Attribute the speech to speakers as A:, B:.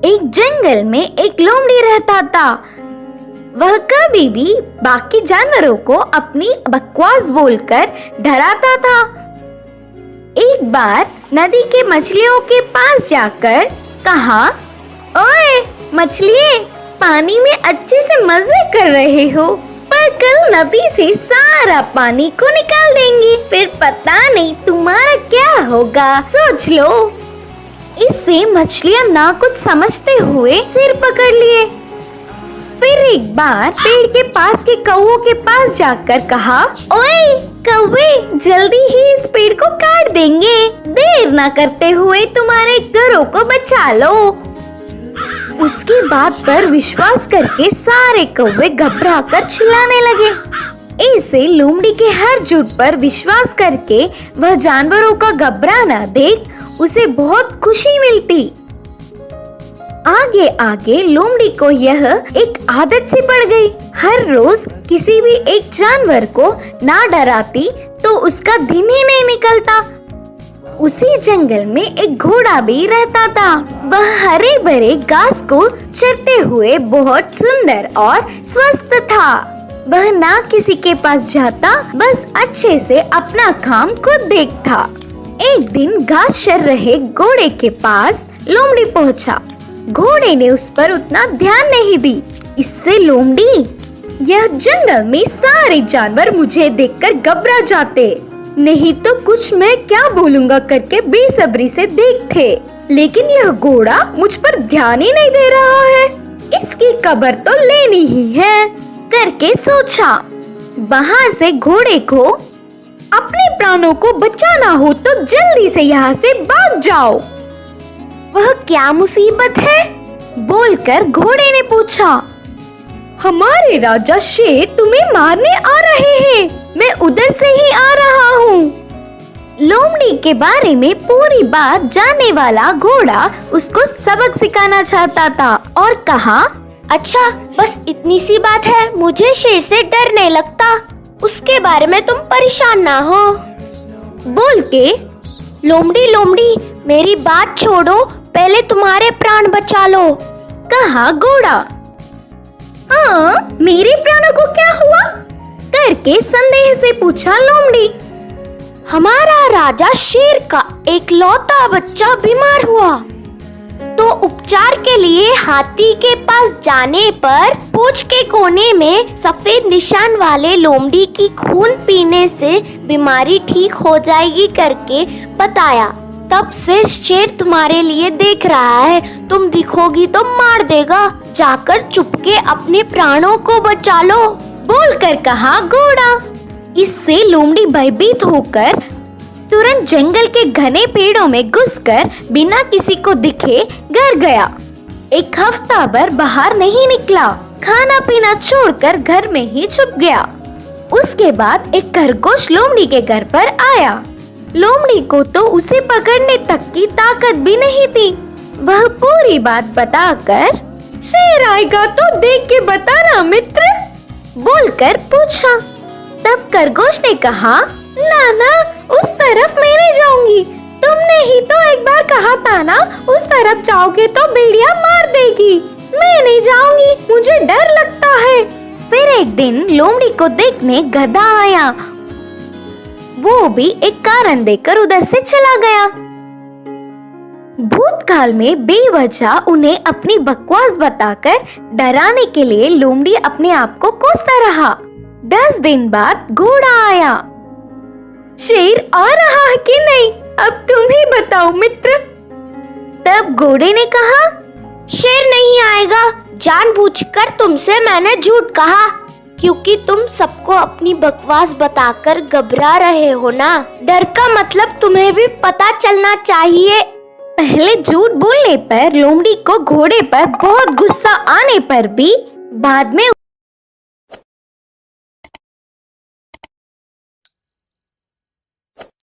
A: एक जंगल में एक लोमड़ी रहता था। वह कभी भी बाकी जानवरों को अपनी बकवास बोलकर डराता था। एक बार नदी के मछलियों के पास जाकर कहा, ओए मछलिए, पानी में अच्छे से मजे कर रहे हो, पर कल नदी से सारा पानी को निकाल देंगे, फिर पता नहीं तुम्हारा क्या होगा, सोच लो। इससे मछलियां ना कुछ समझते हुए सिर पकड़ लिए। फिर एक बार पेड़ के पास के कौवों के पास जाकर कहा, ओए कौवे, जल्दी ही इस पेड़ को काट देंगे, देर ना करते हुए तुम्हारे घरों को बचा लो। उसकी बात पर विश्वास करके सारे कौवे घबराकर चिल्लाने लगे। ऐसे लोमड़ी के हर झूठ पर विश्वास करके वह जानवरों का घबराना देख उसे बहुत खुशी मिलती। आगे आगे लोमड़ी को यह एक आदत सी पड़ गई। हर रोज किसी भी एक जानवर को ना डराती तो उसका दिन ही नहीं निकलता। उसी जंगल में एक घोड़ा भी रहता था। वह हरे भरे घास को चरते हुए बहुत सुंदर और स्वस्थ था। वह ना किसी के पास जाता, बस अच्छे से अपना काम खुद देखता। एक दिन घास चर रहे घोड़े के पास लोमड़ी पहुंचा। घोड़े ने उस पर उतना ध्यान नहीं दी। इससे लोमड़ी, यह जंगल में सारे जानवर मुझे देखकर घबरा जाते, नहीं तो कुछ मैं क्या बोलूंगा करके बेसब्री से देखते, लेकिन यह घोड़ा मुझ पर ध्यान ही नहीं दे रहा है, इसकी खबर तो लेनी ही है करके सोचा। वहाँ से घोड़े को अपने प्राणों को बचाना हो तो जल्दी से यहाँ से भाग जाओ। वह क्या मुसीबत है? बोलकर घोड़े ने पूछा। हमारे राजा शेर तुम्हें मारने आ रहे हैं, मैं उधर से ही आ रहा हूँ। लोमड़ी के बारे में पूरी बात जानने वाला घोड़ा उसको सबक सिखाना चाहता था और कहा, अच्छा बस इतनी सी बात है, मुझे शेर से डर नहीं लगता, उसके बारे में तुम परेशान ना हो। बोल के लोमड़ी लोमड़ी मेरी बात छोड़ो, पहले तुम्हारे प्राण बचा लो, कहा घोड़ा। हाँ, मेरे प्राणों को क्या हुआ? करके संदेह से पूछा लोमड़ी। हमारा राजा शेर का एक लौता बच्चा बीमार हुआ, तो उपचार के लिए हाथी के पास जाने पर पूंछ के कोने में सफेद निशान वाले लोमड़ी की खून पीने से बीमारी ठीक हो जाएगी करके बताया। तब से शेर तुम्हारे लिए देख रहा है, तुम दिखोगी तो मार देगा, जाकर चुपके अपने प्राणों को बचा लो, बोलकर कहा घोड़ा। इससे लोमड़ी भयभीत होकर तुरंत जंगल के घने पेड़ों में घुसकर बिना किसी को दिखे घर गया। एक हफ्ता भर बाहर नहीं निकला, खाना पीना छोड़कर घर में ही छुप गया। उसके बाद एक खरगोश लोमड़ी के घर पर आया। लोमड़ी को तो उसे पकड़ने तक की ताकत भी नहीं थी। वह पूरी बात बताकर, शेर आएगा तो देख के बताना मित्र, बोलकर पूछा। तब खरगोश ने कहा, ना ना, उस तरफ मैं नहीं जाऊंगी, तुमने ही तो एक बार कहा था ना, उस तरफ जाओगे तो भेड़िया मार देगी, मैं नहीं जाऊंगी, मुझे डर लगता है। फिर एक दिन लोमड़ी को देखने गधा आया। वो भी एक कारण देकर उधर से चला गया। भूतकाल में बेवजह उन्हें अपनी बकवास बताकर डराने के लिए लोमड़ी अपने आप को कोसता रहा। 10 दिन बाद घोड़ा आया। शेर आ रहा है कि नहीं, अब तुम ही बताओ मित्र। तब घोड़े ने कहा, शेर नहीं आएगा, जानबूझकर तुमसे मैंने झूठ कहा, क्योंकि तुम सबको अपनी बकवास बताकर घबरा रहे हो ना, डर का मतलब तुम्हें भी पता चलना चाहिए। पहले झूठ बोलने पर लोमड़ी को घोड़े पर बहुत गुस्सा आने पर भी बाद में